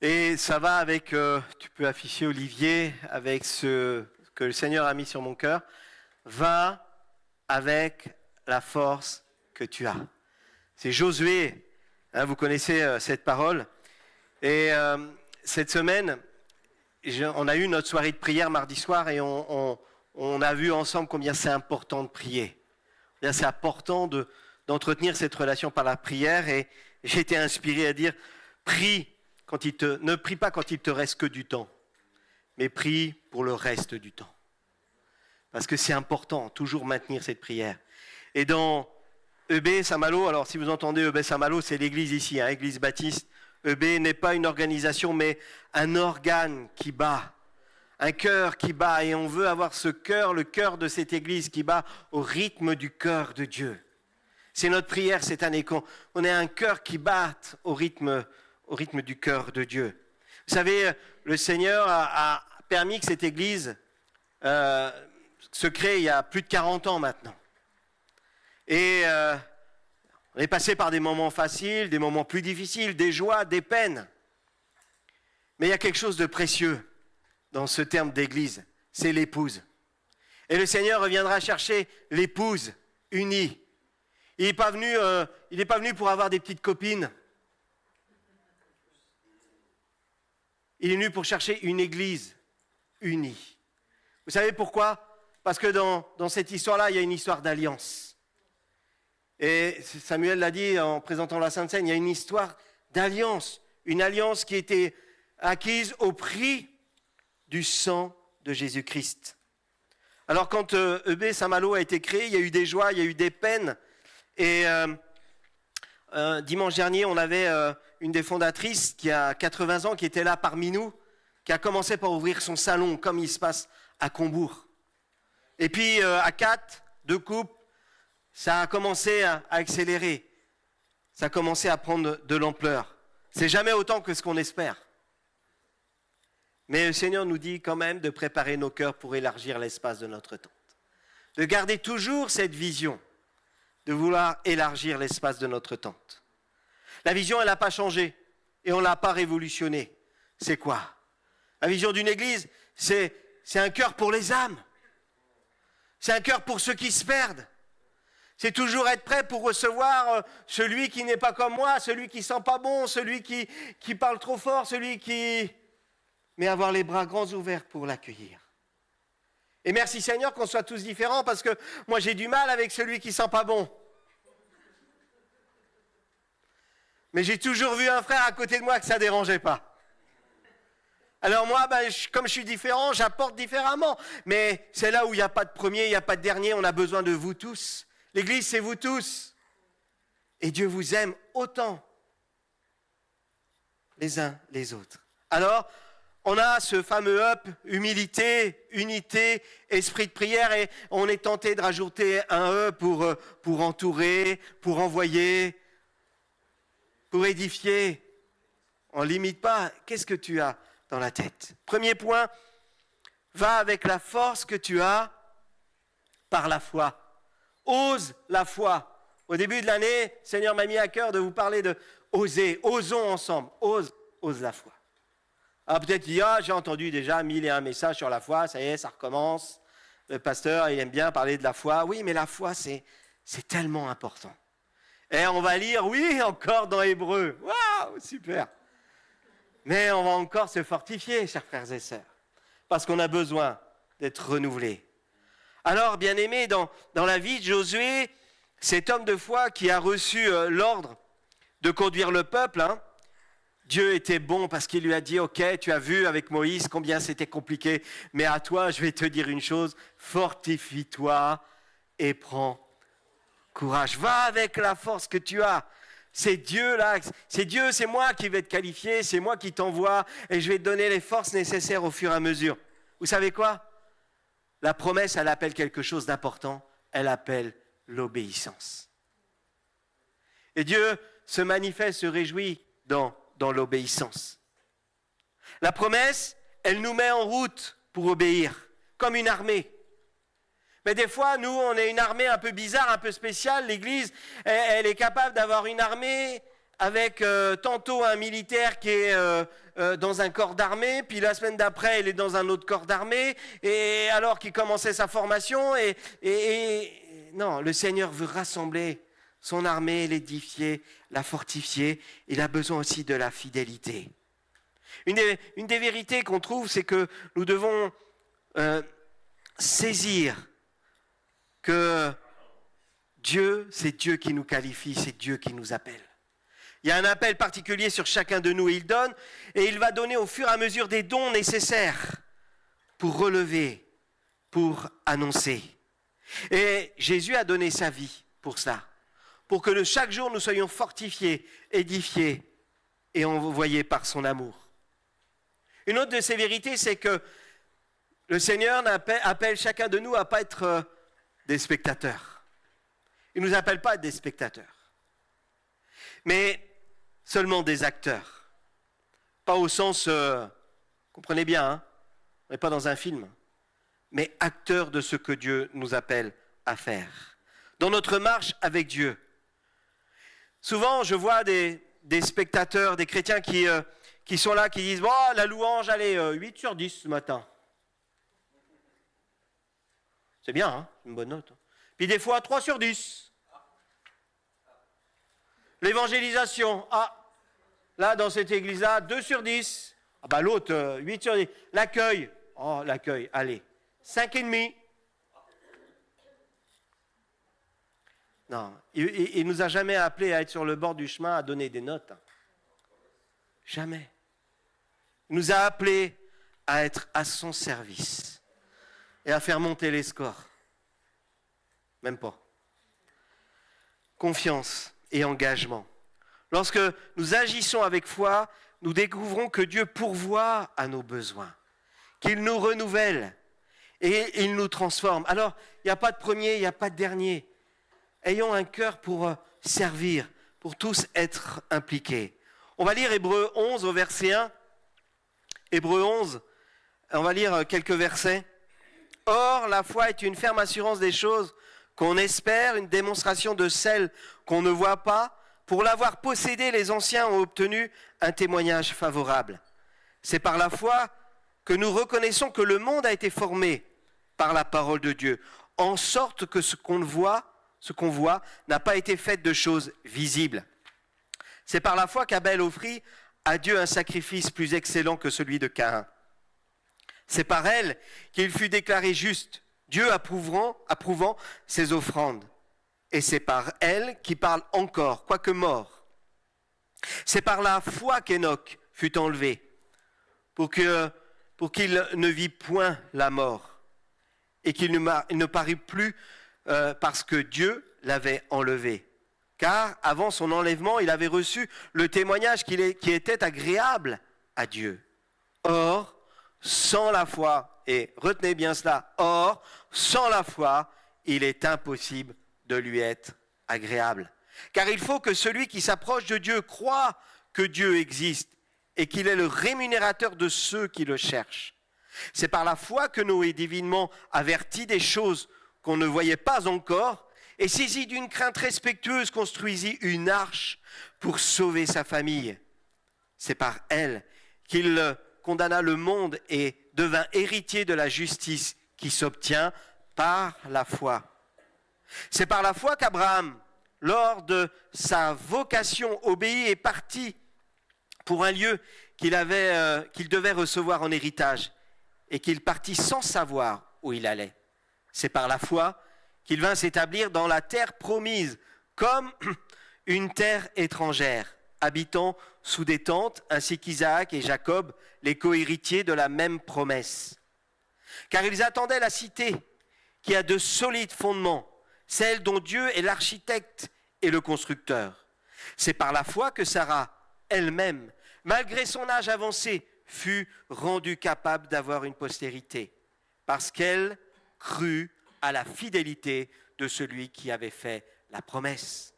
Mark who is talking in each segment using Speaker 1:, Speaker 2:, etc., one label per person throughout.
Speaker 1: Et ça va avec, tu peux afficher Olivier, avec ce que le Seigneur a mis sur mon cœur. Va avec la force que tu as. C'est Josué, hein, vous connaissez cette parole. Et cette semaine, on a eu notre soirée de prière mardi soir et on a vu ensemble combien c'est important de prier. Combien c'est important d'entretenir cette relation par la prière. Et j'ai été inspiré à dire, ne prie pas quand il te reste que du temps, mais prie pour le reste du temps. Parce que c'est important, toujours maintenir cette prière. Et dans EB Saint-Malo, alors si vous entendez EB Saint-Malo, c'est l'église ici, hein, église baptiste. EB n'est pas une organisation, mais un organe qui bat, un cœur qui bat. Et on veut avoir ce cœur, le cœur de cette église qui bat au rythme du cœur de Dieu. C'est notre prière cette année, qu'on ait un cœur qui batte au rythme du cœur de Dieu. Vous savez, le Seigneur a permis que cette église se crée il y a plus de 40 ans maintenant. Et on est passé par des moments faciles, des moments plus difficiles, des joies, des peines. Mais il y a quelque chose de précieux dans ce terme d'église, c'est l'épouse. Et le Seigneur reviendra chercher l'épouse unie. Il n'est pas venu pour avoir des petites copines. Il est venu pour chercher une église unie. Vous savez pourquoi ? Parce que dans cette histoire-là, il y a une histoire d'alliance. Et Samuel l'a dit en présentant la Sainte Seine, il y a une histoire d'alliance. Une alliance qui a été acquise au prix du sang de Jésus-Christ. Alors quand EB Saint-Malo a été créé, il y a eu des joies, il y a eu des peines. Et dimanche dernier, on avait une des fondatrices qui a 80 ans, qui était là parmi nous, qui a commencé par ouvrir son salon, comme il se passe à Combourg. Et puis à 4, 2 couples, ça a commencé à accélérer. Ça a commencé à prendre de l'ampleur. C'est jamais autant que ce qu'on espère. Mais le Seigneur nous dit quand même de préparer nos cœurs pour élargir l'espace de notre tente. De garder toujours cette vision, de vouloir élargir l'espace de notre tente. La vision, elle n'a pas changé et on ne l'a pas révolutionnée. C'est quoi ? La vision d'une église, c'est un cœur pour les âmes. C'est un cœur pour ceux qui se perdent. C'est toujours être prêt pour recevoir celui qui n'est pas comme moi, celui qui sent pas bon, celui qui parle trop fort, celui qui... Mais avoir les bras grands ouverts pour l'accueillir. Et merci Seigneur qu'on soit tous différents parce que moi j'ai du mal avec celui qui sent pas bon. Mais j'ai toujours vu un frère à côté de moi que ça ne dérangeait pas. Alors moi, comme je suis différent, j'apporte différemment. Mais c'est là où il n'y a pas de premier, il n'y a pas de dernier, on a besoin de vous tous. L'église, c'est vous tous. Et Dieu vous aime autant les uns les autres. Alors, on a ce fameux up, humilité, unité, esprit de prière, et on est tenté de rajouter un E pour entourer, pour envoyer, pour édifier. On ne limite pas. Qu'est-ce que tu as dans la tête ? Premier point, va avec la force que tu as par la foi. Ose la foi. Au début de l'année, le Seigneur m'a mis à cœur de vous parler de oser. Osons ensemble. Ose la foi. Alors peut-être j'ai entendu déjà 1001 messages sur la foi, ça y est, ça recommence. Le pasteur, il aime bien parler de la foi. Oui, mais la foi, c'est tellement important. Et on va lire, oui, encore dans Hébreu. Waouh, super. Mais on va encore se fortifier, chers frères et sœurs, parce qu'on a besoin d'être renouvelés. Alors, bien-aimés, dans la vie de Josué, cet homme de foi qui a reçu l'ordre de conduire le peuple, Dieu était bon parce qu'il lui a dit, ok, tu as vu avec Moïse combien c'était compliqué, mais à toi, je vais te dire une chose, fortifie-toi et prends courage. Va avec la force que tu as. C'est Dieu là, c'est moi qui vais te qualifier, c'est moi qui t'envoie et je vais te donner les forces nécessaires au fur et à mesure. Vous savez quoi ? La promesse, elle appelle quelque chose d'important, elle appelle l'obéissance. Et Dieu se manifeste, se réjouit dans l'obéissance. La promesse, elle nous met en route pour obéir, comme une armée. Mais des fois, nous, on est une armée un peu bizarre, un peu spéciale. L'Église, elle est capable d'avoir une armée avec tantôt un militaire qui est dans un corps d'armée, puis la semaine d'après, il est dans un autre corps d'armée, et alors qu'il commençait sa formation, non, le Seigneur veut rassembler son armée, l'édifier, la fortifier. Il a besoin aussi de la fidélité. Une des vérités qu'on trouve, c'est que nous devons saisir que Dieu, c'est Dieu qui nous qualifie, c'est Dieu qui nous appelle. Il y a un appel particulier sur chacun de nous, il donne, et il va donner au fur et à mesure des dons nécessaires pour relever, pour annoncer. Et Jésus a donné sa vie pour ça, pour que chaque jour nous soyons fortifiés, édifiés et envoyés par son amour. Une autre de ces vérités, c'est que le Seigneur appelle chacun de nous à ne pas être des spectateurs. Il ne nous appelle pas à être des spectateurs, mais seulement des acteurs. Pas au sens, comprenez bien, hein, on n'est pas dans un film, mais acteurs de ce que Dieu nous appelle à faire. Dans notre marche avec Dieu. Souvent, je vois des spectateurs, des chrétiens qui sont là, qui disent « Bon, la louange, allez, 8 sur 10 ce matin. » C'est bien, hein, une bonne note. Puis des fois, 3 sur 10. L'évangélisation, là, dans cette église-là, 2 sur 10. L'autre, 8 sur 10. L'accueil, l'accueil, allez, 5,5. Non, il ne nous a jamais appelés à être sur le bord du chemin, à donner des notes. Jamais. Il nous a appelés à être à son service et à faire monter les scores. Même pas. Confiance et engagement. Lorsque nous agissons avec foi, nous découvrons que Dieu pourvoit à nos besoins, qu'il nous renouvelle et il nous transforme. Alors, il n'y a pas de premier, il n'y a pas de dernier. Ayons un cœur pour servir, pour tous être impliqués. On va lire Hébreux 11 au verset 1. Hébreux 11, on va lire quelques versets. « Or, la foi est une ferme assurance des choses qu'on espère, une démonstration de celles qu'on ne voit pas. Pour l'avoir possédée, les anciens ont obtenu un témoignage favorable. C'est par la foi que nous reconnaissons que le monde a été formé par la parole de Dieu, en sorte que ce qu'on voit n'a pas été fait de choses visibles. C'est par la foi qu'Abel offrit à Dieu un sacrifice plus excellent que celui de Caïn. C'est par elle qu'il fut déclaré juste, Dieu approuvant ses offrandes. Et c'est par elle qu'il parle encore, quoique mort. C'est par la foi qu'Enoch fut enlevé, pour qu'il ne vit point la mort, et qu'il ne parut plus parce que Dieu l'avait enlevé. Car avant son enlèvement, il avait reçu le témoignage qui était agréable à Dieu. Or, sans la foi, et retenez bien cela, or, sans la foi, il est impossible de lui être agréable. Car il faut que celui qui s'approche de Dieu croie que Dieu existe et qu'il est le rémunérateur de ceux qui le cherchent. C'est par la foi que Noé, divinement averti des choses qu'on ne voyait pas encore, et saisi d'une crainte respectueuse, construisit une arche pour sauver sa famille. C'est par elle qu'il condamna le monde et devint héritier de la justice qui s'obtient par la foi. C'est par la foi qu'Abraham, lors de sa vocation, obéit et partit pour un lieu qu'il devait recevoir en héritage, et qu'il partit sans savoir où il allait. C'est par la foi qu'il vint s'établir dans la terre promise, comme une terre étrangère, habitant sous des tentes, ainsi qu'Isaac et Jacob, les co-héritiers de la même promesse. Car ils attendaient la cité qui a de solides fondements, celle dont Dieu est l'architecte et le constructeur. C'est par la foi que Sarah, elle-même, malgré son âge avancé, fut rendue capable d'avoir une postérité, parce qu'elle crut à la fidélité de celui qui avait fait la promesse.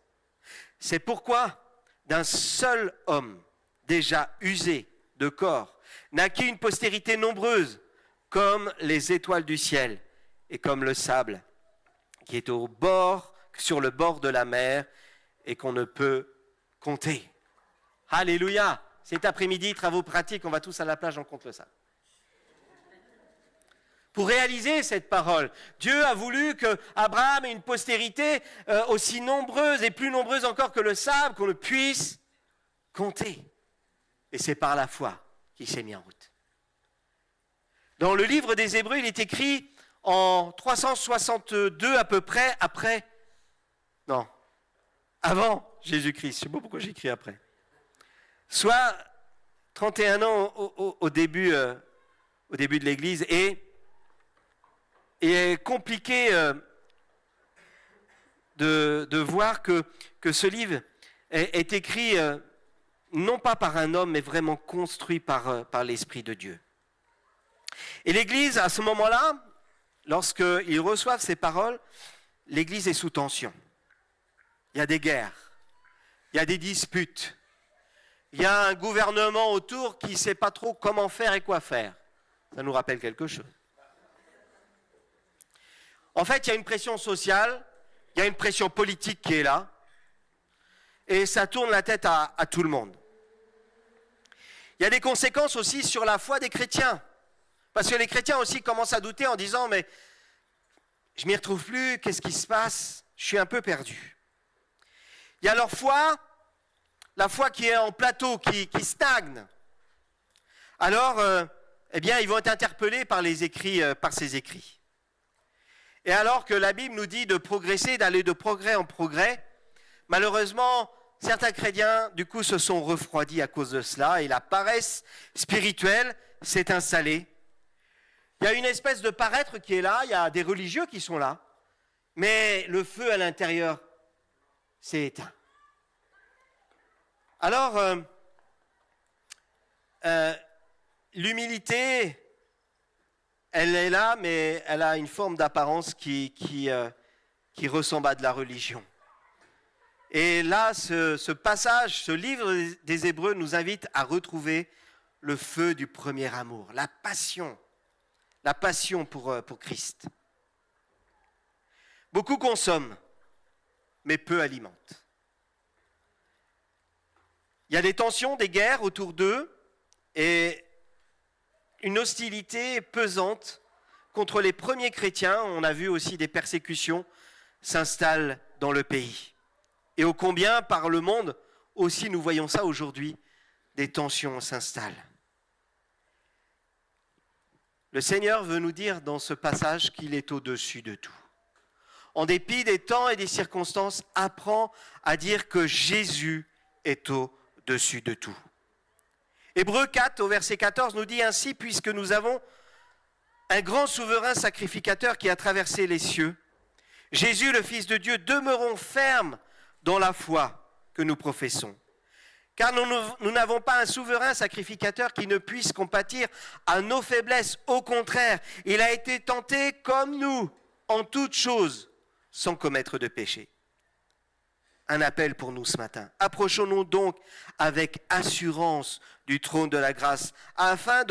Speaker 1: C'est pourquoi, d'un seul homme, déjà usé de corps, naquit une postérité nombreuse, comme les étoiles du ciel et comme le sable, qui est sur le bord de la mer et qu'on ne peut compter. Alléluia. Cet après-midi, travaux pratiques, on va tous à la plage, on compte le sable. Pour réaliser cette parole, Dieu a voulu qu'Abraham ait une postérité aussi nombreuse et plus nombreuse encore que le sable, qu'on ne puisse compter. Et c'est par la foi qu'il s'est mis en route. Dans le livre des Hébreux, il est écrit en 362 à peu près, avant Jésus-Christ. Je ne sais pas pourquoi j'écris après. Soit 31 ans au début de l'Église, et est compliqué de voir que ce livre est écrit non pas par un homme, mais vraiment construit par l'Esprit de Dieu. Et l'Église, à ce moment-là, lorsqu'ils reçoivent ces paroles, l'Église est sous tension. Il y a des guerres, il y a des disputes, il y a un gouvernement autour qui ne sait pas trop comment faire et quoi faire. Ça nous rappelle quelque chose. En fait, il y a une pression sociale, il y a une pression politique qui est là, et ça tourne la tête à tout le monde. Il y a des conséquences aussi sur la foi des chrétiens, parce que les chrétiens aussi commencent à douter en disant « mais je m'y retrouve plus, qu'est-ce qui se passe? Je suis un peu perdu. » Il y a leur foi, la foi qui est en plateau, qui stagne. Alors, ils vont être interpellés par ces écrits. Et alors que la Bible nous dit de progresser, d'aller de progrès en progrès, malheureusement, certains chrétiens, du coup, se sont refroidis à cause de cela, et la paresse spirituelle s'est installée. Il y a une espèce de paraître qui est là, il y a des religieux qui sont là, mais le feu à l'intérieur s'est éteint. Alors, l'humilité, elle est là, mais elle a une forme d'apparence qui ressemble à de la religion. Et là, ce passage, ce livre des Hébreux nous invite à retrouver le feu du premier amour, la passion pour Christ. Beaucoup consomment, mais peu alimentent. Il y a des tensions, des guerres autour d'eux, et une hostilité pesante contre les premiers chrétiens. On a vu aussi des persécutions s'installent dans le pays. Et ô combien par le monde aussi nous voyons ça aujourd'hui, des tensions s'installent. Le Seigneur veut nous dire dans ce passage qu'il est au-dessus de tout. En dépit des temps et des circonstances, apprends à dire que Jésus est au-dessus de tout. Hébreux 4 au verset 14 nous dit ainsi, puisque nous avons un grand souverain sacrificateur qui a traversé les cieux, Jésus le Fils de Dieu, demeurons fermes dans la foi que nous professons. Car nous n'avons pas un souverain sacrificateur qui ne puisse compatir à nos faiblesses. Au contraire, il a été tenté comme nous en toutes choses, sans commettre de péché. Un appel pour nous ce matin. Approchons-nous donc avec assurance du trône de la grâce, afin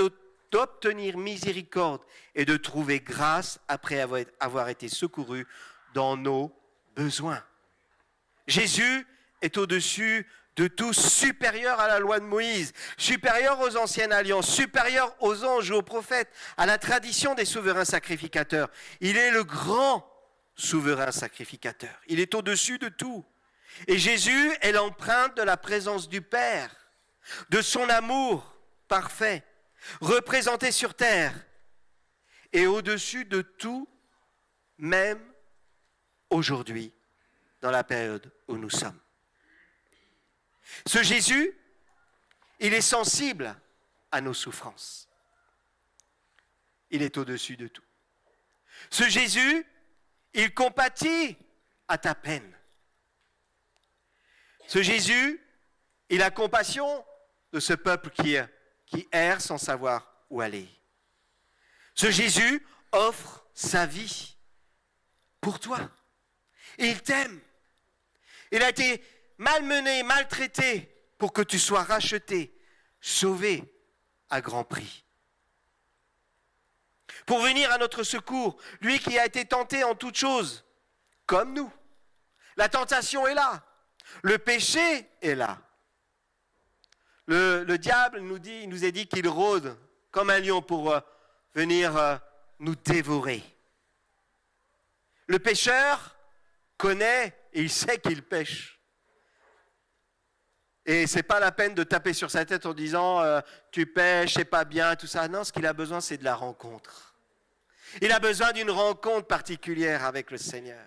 Speaker 1: d'obtenir miséricorde et de trouver grâce après avoir été secourus dans nos besoins. Jésus est au-dessus de tout, supérieur à la loi de Moïse, supérieur aux anciennes alliances, supérieur aux anges, aux prophètes, à la tradition des souverains sacrificateurs. Il est le grand souverain sacrificateur. Il est au-dessus de tout. Et Jésus est l'empreinte de la présence du Père, de son amour parfait, représenté sur terre, et au-dessus de tout, même aujourd'hui, dans la période où nous sommes. Ce Jésus, il est sensible à nos souffrances. Il est au-dessus de tout. Ce Jésus, il compatit à ta peine. Ce Jésus, il a compassion de ce peuple qui erre sans savoir où aller. Ce Jésus offre sa vie pour toi. Il t'aime. Il a été malmené, maltraité pour que tu sois racheté, sauvé à grand prix. Pour venir à notre secours, lui qui a été tenté en toutes choses, comme nous. La tentation est là. Le péché est là. Le diable il nous est dit qu'il rôde comme un lion pour venir nous dévorer. Le pécheur connaît et il sait qu'il pêche. Et c'est pas la peine de taper sur sa tête en disant tu pêches, c'est pas bien, tout ça. Non, ce qu'il a besoin, c'est de la rencontre. Il a besoin d'une rencontre particulière avec le Seigneur.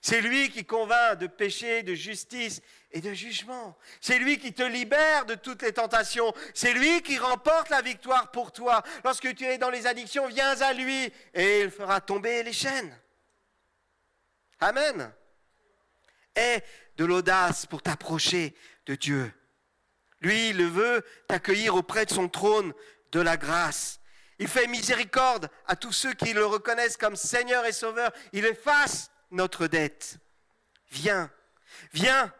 Speaker 1: C'est lui qui convainc de péché, de justice et de jugement. C'est lui qui te libère de toutes les tentations. C'est lui qui remporte la victoire pour toi. Lorsque tu es dans les addictions, viens à lui et il fera tomber les chaînes. Amen. Aie de l'audace pour t'approcher de Dieu. Lui, il veut t'accueillir auprès de son trône de la grâce. Il fait miséricorde à tous ceux qui le reconnaissent comme Seigneur et Sauveur. Il efface notre dette. Viens, viens.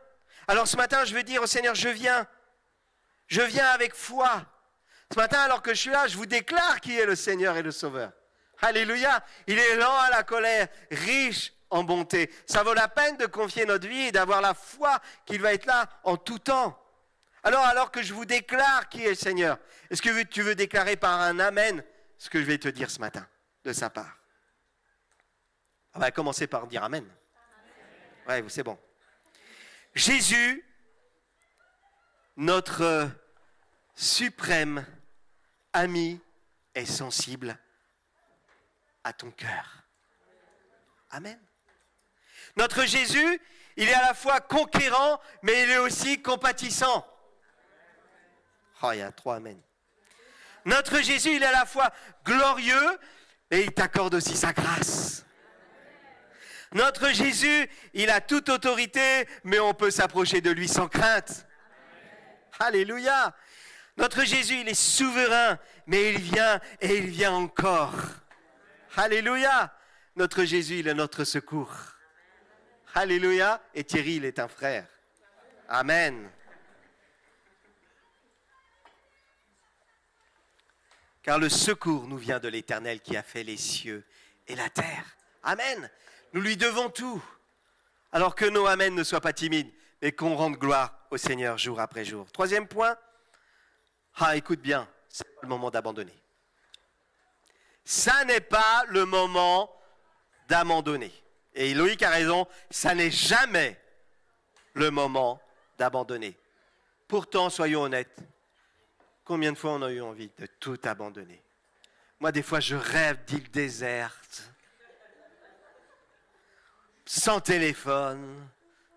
Speaker 1: Alors ce matin, je veux dire au Seigneur, je viens. Je viens avec foi. Ce matin, alors que je suis là, je vous déclare qui est le Seigneur et le Sauveur. Alléluia. Il est lent à la colère, riche en bonté. Ça vaut la peine de confier notre vie et d'avoir la foi qu'il va être là en tout temps. Alors que je vous déclare qui est le Seigneur, est-ce que tu veux déclarer par un amen ce que je vais te dire ce matin de sa part? On va commencer par dire amen. Ouais, c'est bon. Jésus, notre suprême ami, est sensible à ton cœur. Amen. Notre Jésus, il est à la fois conquérant, mais il est aussi compatissant. Oh, il y a 3 amen. Notre Jésus, il est à la fois glorieux, et il t'accorde aussi sa grâce. Notre Jésus, il a toute autorité, mais on peut s'approcher de lui sans crainte. Alléluia. Notre Jésus, il est souverain, mais il vient et il vient encore. Alléluia. Notre Jésus, il est notre secours. Alléluia. Et Thierry, il est un frère. Amen. Car le secours nous vient de l'Éternel qui a fait les cieux et la terre. Amen. Nous lui devons tout. Alors que nos amens ne soient pas timides, mais qu'on rende gloire au Seigneur jour après jour. 3e point. Écoute bien, c'est pas le moment d'abandonner. Ça n'est pas le moment d'abandonner. Et Loïc a raison, ça n'est jamais le moment d'abandonner. Pourtant, soyons honnêtes, combien de fois on a eu envie de tout abandonner? Moi, des fois, je rêve d'île déserte, sans téléphone,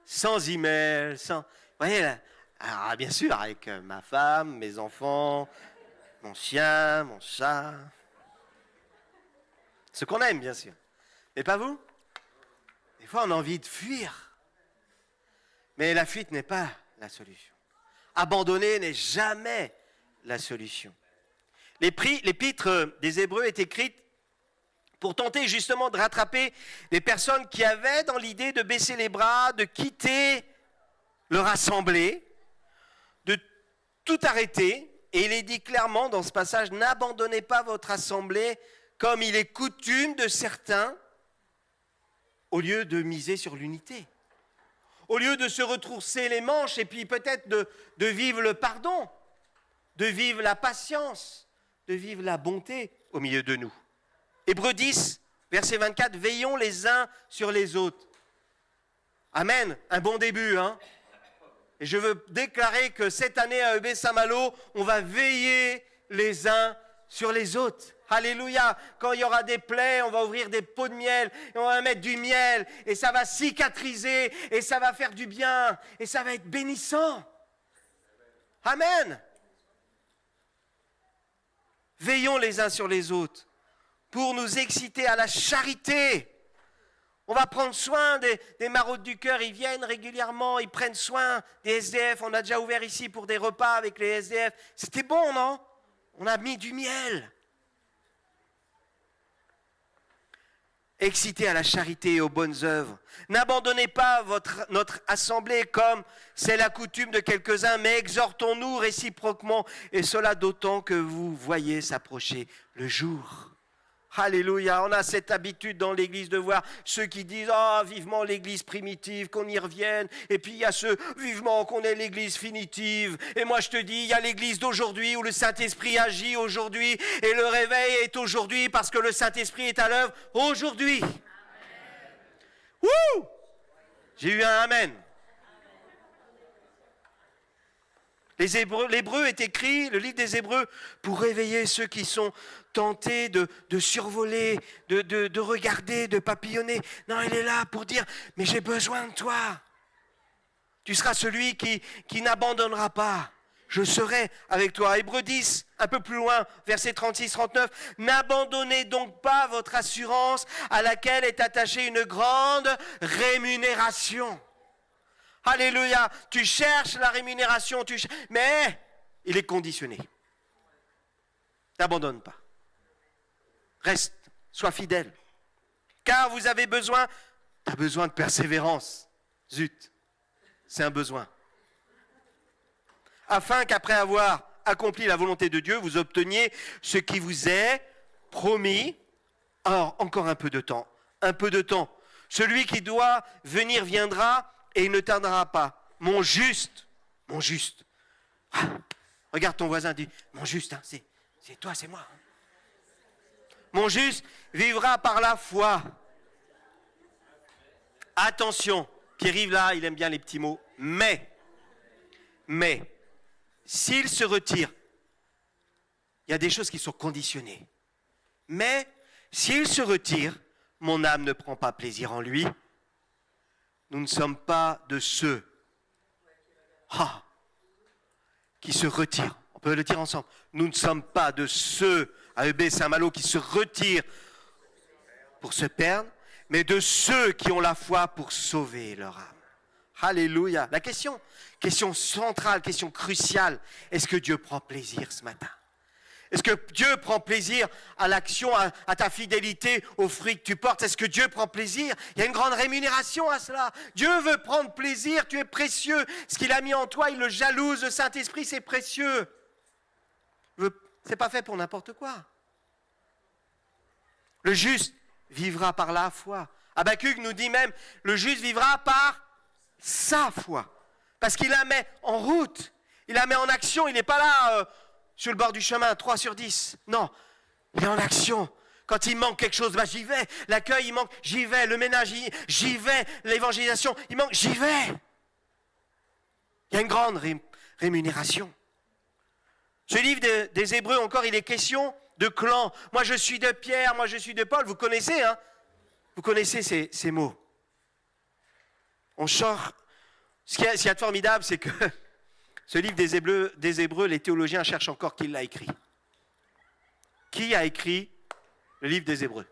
Speaker 1: sans email, sans... Vous voyez, là, alors, bien sûr, avec ma femme, mes enfants, mon chien, mon chat. Ce qu'on aime, bien sûr. Mais pas vous? Des fois, on a envie de fuir. Mais la fuite n'est pas la solution. Abandonner n'est jamais la solution. L'épître des Hébreux est écrite pour tenter justement de rattraper des personnes qui avaient dans l'idée de baisser les bras, de quitter leur assemblée, de tout arrêter. Et il est dit clairement dans ce passage, n'abandonnez pas votre assemblée comme il est coutume de certains, au lieu de miser sur l'unité. Au lieu de se retrousser les manches et puis peut-être de vivre le pardon, de vivre la patience, de vivre la bonté au milieu de nous. Hébreux 10, verset 24, veillons les uns sur les autres. Amen, un bon début, hein. Et je veux déclarer que cette année à EB Saint-Malo, on va veiller les uns sur les autres. Alléluia. Quand il y aura des plaies, on va ouvrir des pots de miel et on va mettre du miel et ça va cicatriser et ça va faire du bien et ça va être bénissant. Amen. Veillons les uns sur les autres pour nous exciter à la charité. On va prendre soin des maraudes du cœur, ils viennent régulièrement, ils prennent soin des SDF. On a déjà ouvert ici pour des repas avec les SDF. C'était bon, non? On a mis du miel. Excités à la charité et aux bonnes œuvres. N'abandonnez pas notre assemblée comme c'est la coutume de quelques-uns, mais exhortons-nous réciproquement, et cela d'autant que vous voyez s'approcher le jour. Alléluia, on a cette habitude dans l'église de voir ceux qui disent « Ah, vivement l'église primitive, qu'on y revienne ». Et puis il y a ceux « Vivement qu'on ait l'église finitive ». Et moi je te dis, il y a l'église d'aujourd'hui où le Saint-Esprit agit aujourd'hui. Et le réveil est aujourd'hui parce que le Saint-Esprit est à l'œuvre aujourd'hui. Wouh! J'ai eu un amen. L'Hébreu est écrit, le livre des Hébreux, pour réveiller ceux qui sont tentés de survoler, de regarder, de papillonner. Non, il est là pour dire, mais j'ai besoin de toi. Tu seras celui qui n'abandonnera pas. Je serai avec toi. Hébreux 10, un peu plus loin, versets 36-39. N'abandonnez donc pas votre assurance à laquelle est attachée une grande rémunération. Alléluia, tu cherches la rémunération, mais il est conditionné. N'abandonne pas. Reste, sois fidèle. Car vous avez besoin, tu as besoin de persévérance. Zut, c'est un besoin. Afin qu'après avoir accompli la volonté de Dieu, vous obteniez ce qui vous est promis. Alors, encore un peu de temps. Un peu de temps. Celui qui doit venir viendra. Et il ne tardera pas. Mon juste. Ah, regarde ton voisin, dis, mon juste, hein, c'est toi, c'est moi. Hein. Mon juste vivra par la foi. Attention, Pierre-Yves là, il aime bien les petits mots. Mais, s'il se retire, il y a des choses qui sont conditionnées. Mais, s'il se retire, mon âme ne prend pas plaisir en lui. Nous ne sommes pas de ceux qui se retirent. On peut le dire ensemble. Nous ne sommes pas de ceux, AEB Saint-Malo, qui se retirent pour se perdre, mais de ceux qui ont la foi pour sauver leur âme. Alléluia. La question centrale, question cruciale, est-ce que Dieu prend plaisir ce matin ? Est-ce que Dieu prend plaisir à l'action, à ta fidélité, aux fruits que tu portes ? Est-ce que Dieu prend plaisir ? Il y a une grande rémunération à cela. Dieu veut prendre plaisir, tu es précieux. Ce qu'il a mis en toi, il le jalouse. Le Saint-Esprit, c'est précieux. C'est pas fait pour n'importe quoi. Le juste vivra par la foi. Habakkuk nous dit même, le juste vivra par sa foi. Parce qu'il la met en route, il la met en action, il n'est pas là... sur le bord du chemin, 3 sur 10. Non, il est en action. Quand il manque quelque chose, j'y vais. L'accueil, il manque, j'y vais. Le ménage, j'y vais. L'évangélisation, il manque, j'y vais. Il y a une grande rémunération. Ce livre des Hébreux, encore, il est question de clan. Moi, je suis de Pierre, moi, je suis de Paul. Vous connaissez, hein ? Vous connaissez ces mots. On sort. Ce qu'il y a de formidable, c'est que... Ce livre des Hébreux, les théologiens cherchent encore qui l'a écrit. Qui a écrit le livre des Hébreux ?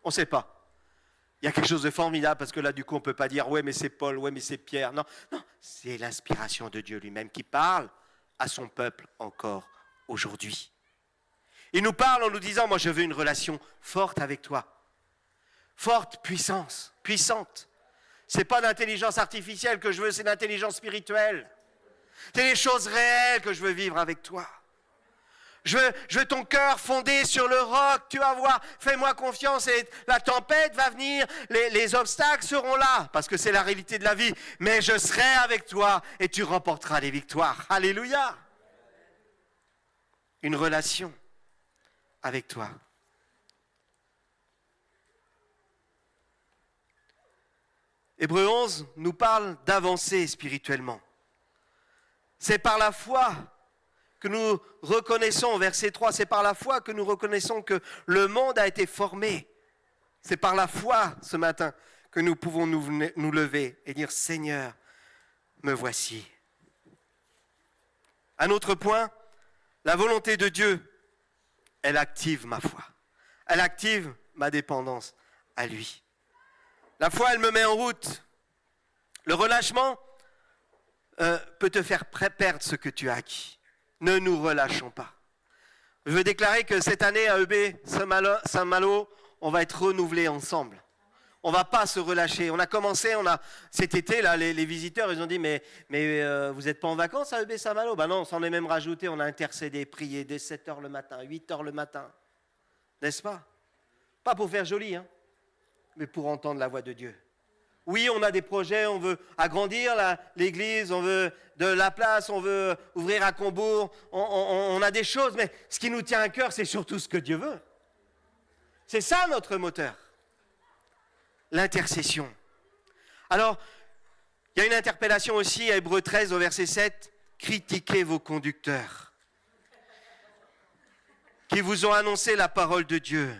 Speaker 1: On ne sait pas. Il y a quelque chose de formidable parce que là, du coup, on ne peut pas dire « ouais, mais c'est Paul, ouais, mais c'est Pierre ». Non, c'est l'inspiration de Dieu lui-même qui parle à son peuple encore aujourd'hui. Il nous parle en nous disant « moi, je veux une relation forte avec toi. Forte, puissante. Ce n'est pas d'intelligence artificielle que je veux, c'est d'intelligence spirituelle. C'est les choses réelles que je veux vivre avec toi. Je veux ton cœur fondé sur le roc, tu vas voir, fais-moi confiance et la tempête va venir, les obstacles seront là, parce que c'est la réalité de la vie, mais je serai avec toi et tu remporteras les victoires. Alléluia. Une relation avec toi. Hébreux 11 nous parle d'avancer spirituellement. C'est par la foi que nous reconnaissons, verset 3, c'est par la foi que nous reconnaissons que le monde a été formé. C'est par la foi ce matin que nous pouvons nous lever et dire « Seigneur, me voici ». Un autre point, la volonté de Dieu, elle active ma foi. Elle active ma dépendance à lui. La foi, elle me met en route. Le relâchement peut te faire perdre ce que tu as acquis. Ne nous relâchons pas. Je veux déclarer que cette année à EB Saint-Malo, on va être renouvelés ensemble. On ne va pas se relâcher. On a commencé, cet été, là, les visiteurs, ils ont dit, mais vous n'êtes pas en vacances à EB Saint-Malo ? Ben non, on s'en est même rajouté, on a intercédé, prié dès 7h le matin, 8h le matin. n'est-ce pas? Pas pour faire joli, hein, mais pour entendre la voix de Dieu. Oui, on a des projets, on veut agrandir l'église, on veut de la place, on veut ouvrir à Combourg, on a des choses, mais ce qui nous tient à cœur, c'est surtout ce que Dieu veut. C'est ça notre moteur, l'intercession. Alors, il y a une interpellation aussi à Hébreux 13 au verset 7, « Critiquez vos conducteurs qui vous ont annoncé la parole de Dieu. »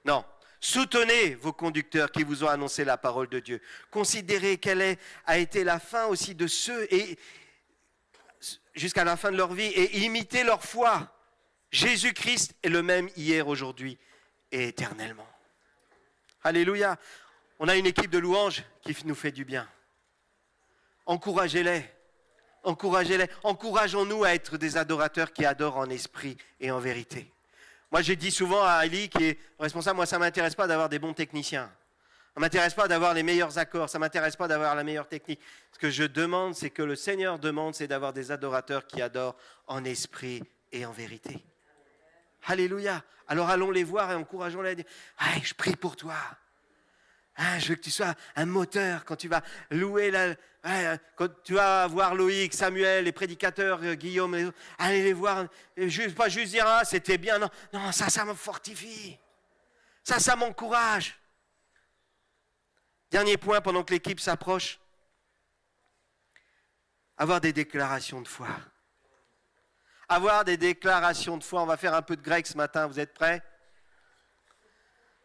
Speaker 1: Non. Soutenez vos conducteurs qui vous ont annoncé la parole de Dieu. Considérez quelle a été la fin aussi de ceux, et jusqu'à la fin de leur vie, et imitez leur foi. Jésus-Christ est le même hier, aujourd'hui et éternellement. Alléluia. On a une équipe de louanges qui nous fait du bien. Encouragez-les. Encouragez-les. Encourageons-nous à être des adorateurs qui adorent en esprit et en vérité. Moi, j'ai dit souvent à Ali, qui est responsable, moi, ça ne m'intéresse pas d'avoir des bons techniciens. Ça ne m'intéresse pas d'avoir les meilleurs accords. Ça ne m'intéresse pas d'avoir la meilleure technique. Ce que je demande, c'est que le Seigneur demande, c'est d'avoir des adorateurs qui adorent en esprit et en vérité. Alléluia. Alors, allons les voir et encourageons-les à dire, « Hey, je prie pour toi. Je veux que tu sois un moteur quand tu vas louer, quand tu vas voir Loïc, Samuel, les prédicateurs, Guillaume, allez les voir, pas juste dire, ah, c'était bien, non, ça me fortifie, ça m'encourage. » Dernier point, pendant que l'équipe s'approche, avoir des déclarations de foi. Avoir des déclarations de foi, on va faire un peu de grec ce matin, vous êtes prêts?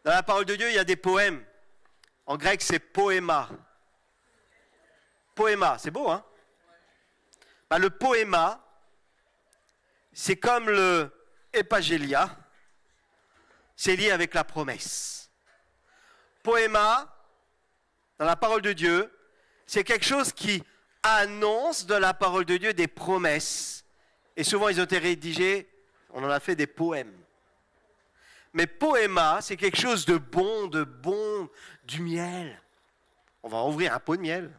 Speaker 1: Dans la parole de Dieu, il y a des poèmes. En grec, c'est poéma. Poéma, c'est beau, hein? Le poéma, c'est comme le épagélia, c'est lié avec la promesse. Poéma, dans la parole de Dieu, c'est quelque chose qui annonce de la parole de Dieu des promesses. Et souvent, ils ont été rédigés, on en a fait des poèmes. Mais poéma, c'est quelque chose de bon, du miel. On va ouvrir un pot de miel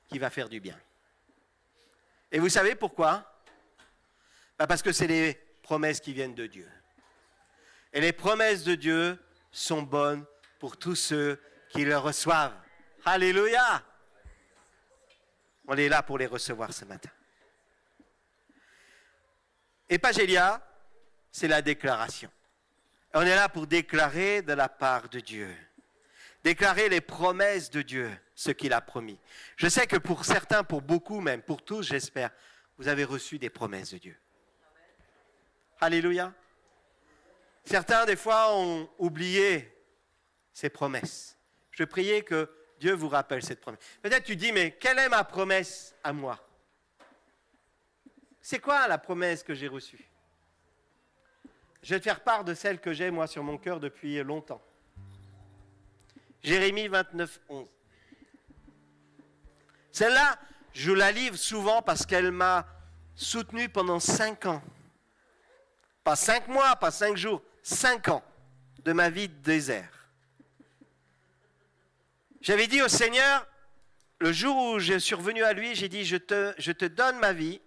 Speaker 1: qui va faire du bien. Et vous savez pourquoi? Parce que c'est les promesses qui viennent de Dieu. Et les promesses de Dieu sont bonnes pour tous ceux qui les reçoivent. Alléluia! On est là pour les recevoir ce matin. Épagélia, c'est la déclaration. On est là pour déclarer de la part de Dieu. Déclarer les promesses de Dieu, ce qu'il a promis. Je sais que pour certains, pour beaucoup même, pour tous, j'espère, vous avez reçu des promesses de Dieu. Alléluia. Certains, des fois, ont oublié ces promesses. Je priais que Dieu vous rappelle cette promesse. Peut-être tu dis, mais quelle est ma promesse à moi? C'est quoi la promesse que j'ai reçue? Je vais te faire part de celle que j'ai, moi, sur mon cœur depuis longtemps. Jérémie 29, 11. Celle-là, je la livre souvent parce qu'elle m'a soutenu pendant 5 ans. Pas 5 mois, pas 5 jours, 5 ans de ma vie de désert. J'avais dit au Seigneur, le jour où je suis revenu à lui, j'ai dit, je te donne ma vie.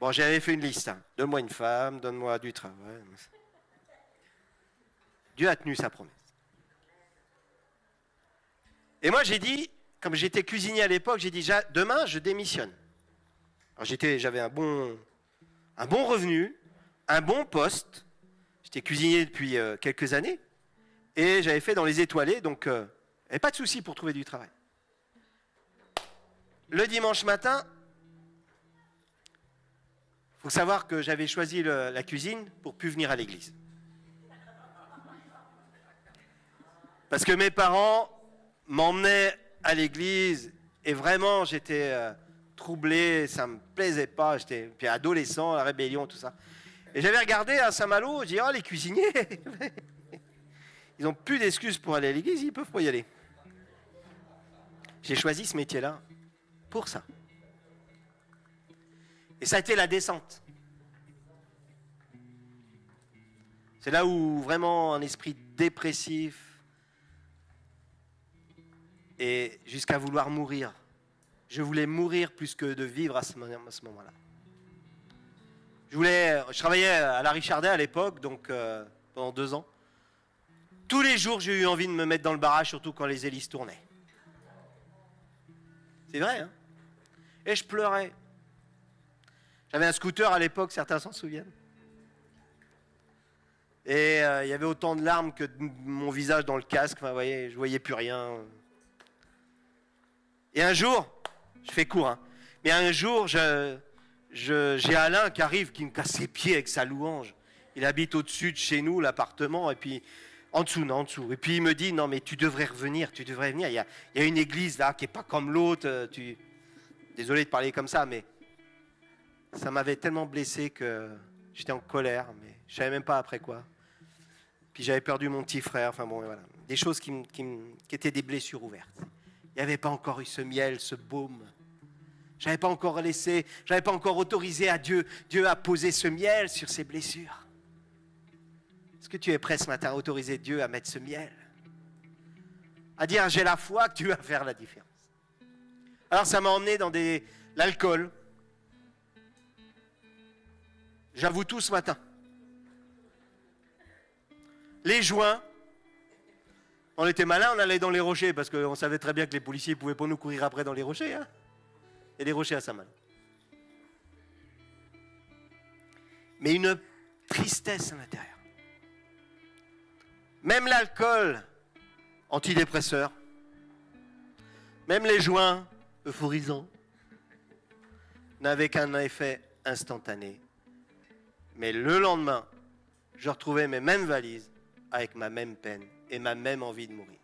Speaker 1: Bon, j'avais fait une liste. Hein. Donne-moi une femme, donne-moi du travail. Dieu a tenu sa promesse. Et moi, j'ai dit, comme j'étais cuisinier à l'époque, j'ai dit, demain, je démissionne. Alors, j'avais un bon revenu, un bon poste. J'étais cuisinier depuis quelques années. Et j'avais fait dans les étoilés, donc il n'y avait pas de souci pour trouver du travail. Le dimanche matin, il faut savoir que j'avais choisi la cuisine pour ne plus venir à l'église. Parce que mes parents m'emmenaient à l'église et vraiment j'étais troublé, ça ne me plaisait pas, j'étais puis adolescent, la rébellion, tout ça. Et j'avais regardé à Saint-Malo, je dis, oh les cuisiniers, ils n'ont plus d'excuses pour aller à l'église, ils peuvent pas y aller. J'ai choisi ce métier-là pour ça. Et ça a été la descente. C'est là où vraiment un esprit dépressif et jusqu'à vouloir mourir Je voulais mourir plus que de vivre à ce moment-là. Je travaillais à la Richardet à l'époque, donc pendant 2 ans. Tous les jours, j'ai eu envie de me mettre dans le barrage, surtout quand les hélices tournaient. C'est vrai, hein? Et je pleurais. J'avais un scooter à l'époque, certains s'en souviennent. Et il y avait autant de larmes que mon visage dans le casque. Enfin, vous voyez, je ne voyais plus rien. Et un jour, je fais court, hein, mais un jour, j'ai Alain qui arrive, qui me casse les pieds avec sa louange. Il habite au-dessus de chez nous, l'appartement, et puis en dessous, non, en dessous. Et puis il me dit, non, mais tu devrais revenir, tu devrais venir. Il y a une église là qui n'est pas comme l'autre. Désolé de parler comme ça, mais ça m'avait tellement blessé que j'étais en colère, mais je ne savais même pas après quoi. Puis j'avais perdu mon petit frère, enfin bon, voilà. Des choses qui étaient des blessures ouvertes. Il n'y avait pas encore eu ce miel, ce baume. J'avais pas encore autorisé à Dieu à poser ce miel sur ses blessures. Est-ce que tu es prêt ce matin à autoriser Dieu à mettre ce miel? À dire, j'ai la foi que tu vas faire la différence. Alors ça m'a emmené dans l'alcool. J'avoue tout ce matin. Les joints. On était malins, on allait dans les rochers, parce qu'on savait très bien que les policiers ne pouvaient pas nous courir après dans les rochers. Hein. Et les rochers à Saint-Malo. Mais une tristesse à l'intérieur. Même l'alcool, antidépresseur, même les joints, euphorisants, n'avaient qu'un effet instantané. Mais le lendemain, je retrouvais mes mêmes valises avec ma même peine et ma même envie de mourir.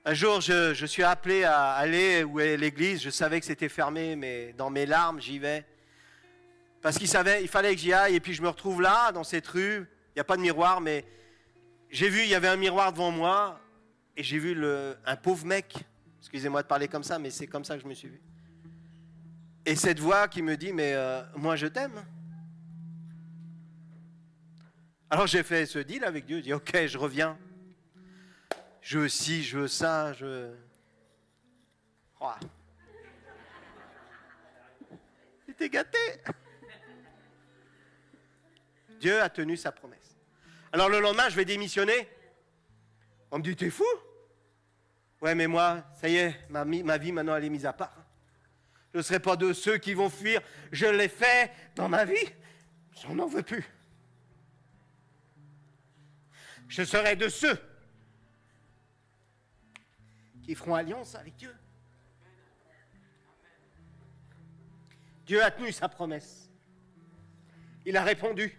Speaker 1: Un jour, je suis appelé à aller où est l'église. Je savais que c'était fermé, mais dans mes larmes, j'y vais. Parce qu'il fallait que j'y aille. Et puis je me retrouve là, dans cette rue. Il n'y a pas de miroir, mais j'ai vu, il y avait un miroir devant moi. Et j'ai vu un pauvre mec. Excusez-moi de parler comme ça, mais c'est comme ça que je me suis vu. Et cette voix qui me dit, mais moi je t'aime. Alors j'ai fait ce deal avec Dieu. J'ai dit, ok, je reviens. Je veux ci, je veux ça, Oh. J'étais gâté. Dieu a tenu sa promesse. Alors le lendemain, je vais démissionner. On me dit, t'es fou? Ouais, mais moi, ça y est, ma vie maintenant, elle est mise à part. Je ne serai pas de ceux qui vont fuir. Je l'ai fait dans ma vie. Je n'en veux plus. Je serai de ceux qui feront alliance avec Dieu. Dieu a tenu sa promesse. Il a répondu.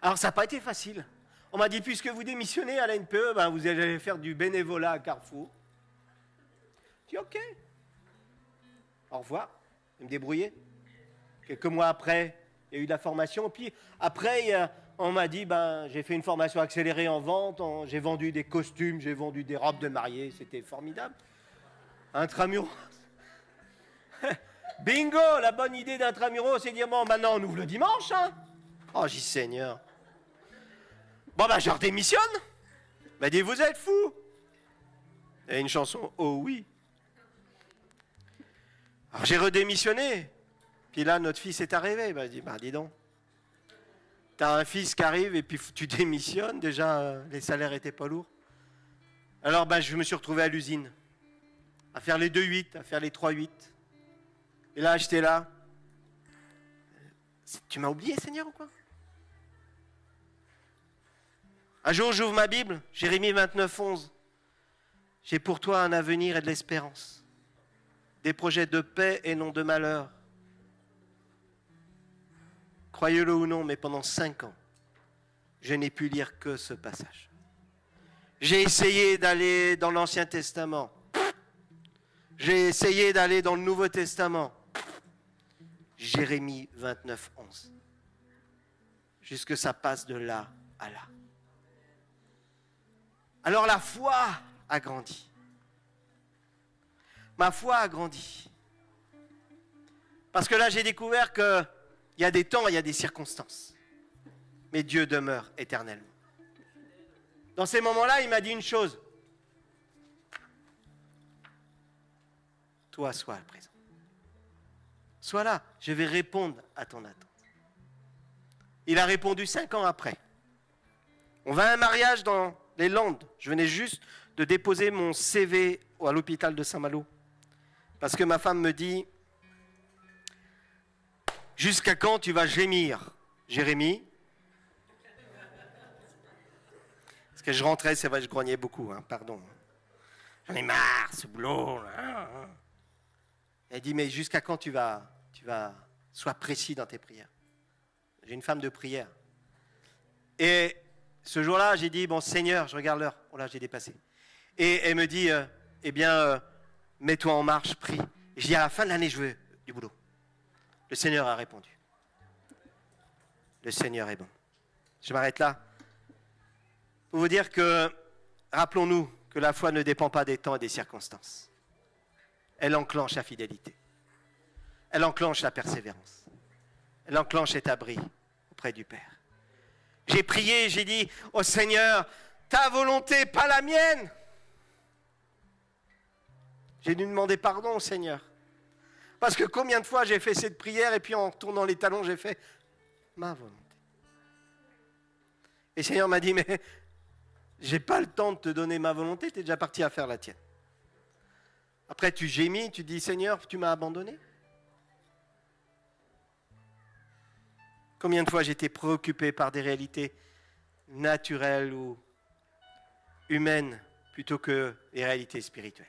Speaker 1: Alors ça n'a pas été facile. On m'a dit, puisque vous démissionnez à la NPE, vous allez faire du bénévolat à Carrefour. J'ai dit, ok. Au revoir. Je vais me débrouiller. Quelques mois après, il y a eu de la formation. Puis après, on m'a dit, j'ai fait une formation accélérée en vente. J'ai vendu des costumes, j'ai vendu des robes de mariée. C'était formidable. Intramuros. Bingo, la bonne idée d'Intramuros, c'est de dire, bon, maintenant on ouvre le dimanche. Hein. Oh, j'ai dit, Seigneur. Bon, je redémissionne. Il m'a dit, vous êtes fous. Il y a une chanson, oh oui. Alors j'ai redémissionné. Puis là, notre fils est arrivé. Il dit, dis donc. T'as un fils qui arrive et puis tu démissionnes. Déjà, les salaires n'étaient pas lourds. Alors, je me suis retrouvé à l'usine. À faire les 2-8, à faire les 3-8. Et là, j'étais là. Tu m'as oublié, Seigneur, ou quoi? Un jour, j'ouvre ma Bible, Jérémie 29:11. J'ai pour toi un avenir et de l'espérance. Des projets de paix et non de malheur. Croyez-le ou non, mais pendant 5 ans, je n'ai pu lire que ce passage. J'ai essayé d'aller dans l'Ancien Testament. J'ai essayé d'aller dans le Nouveau Testament. Jérémie 29:11. Jusque ça passe de là à là. Alors la foi a grandi. Ma foi a grandi. Parce que là, j'ai découvert qu'il y a des temps, il y a des circonstances. Mais Dieu demeure éternellement. Dans ces moments-là, il m'a dit une chose. toi, sois présent. Sois là, je vais répondre à ton attente. Il a répondu 5 ans après. On va à un mariage dans les Landes. Je venais juste de déposer mon CV à l'hôpital de Saint-Malo. Parce que ma femme me dit, jusqu'à quand tu vas gémir, Jérémie? Parce que je rentrais, c'est vrai, je grognais beaucoup, pardon. J'en ai marre, ce boulot. Elle dit, mais jusqu'à quand tu vas, sois précis dans tes prières. J'ai une femme de prière. Et ce jour-là, j'ai dit, bon Seigneur, je regarde l'heure. Oh là, j'ai dépassé. Et elle me dit, mets-toi en marche, prie. Et je dis, à la fin de l'année, je veux du boulot. Le Seigneur a répondu. Le Seigneur est bon. Je m'arrête là. Pour vous dire que, rappelons-nous que la foi ne dépend pas des temps et des circonstances. Elle enclenche la fidélité. Elle enclenche la persévérance. Elle enclenche cet abri auprès du Père. J'ai prié, j'ai dit, oh Seigneur, ta volonté, pas la mienne. J'ai dû demander pardon au Seigneur. Parce que combien de fois j'ai fait cette prière et puis en tournant les talons, j'ai fait ma volonté. Et le Seigneur m'a dit, mais j'ai pas le temps de te donner ma volonté, tu es déjà parti à faire la tienne. Après tu gémis, tu dis, Seigneur, tu m'as abandonné. Combien de fois j'étais préoccupé par des réalités naturelles ou humaines plutôt que des réalités spirituelles.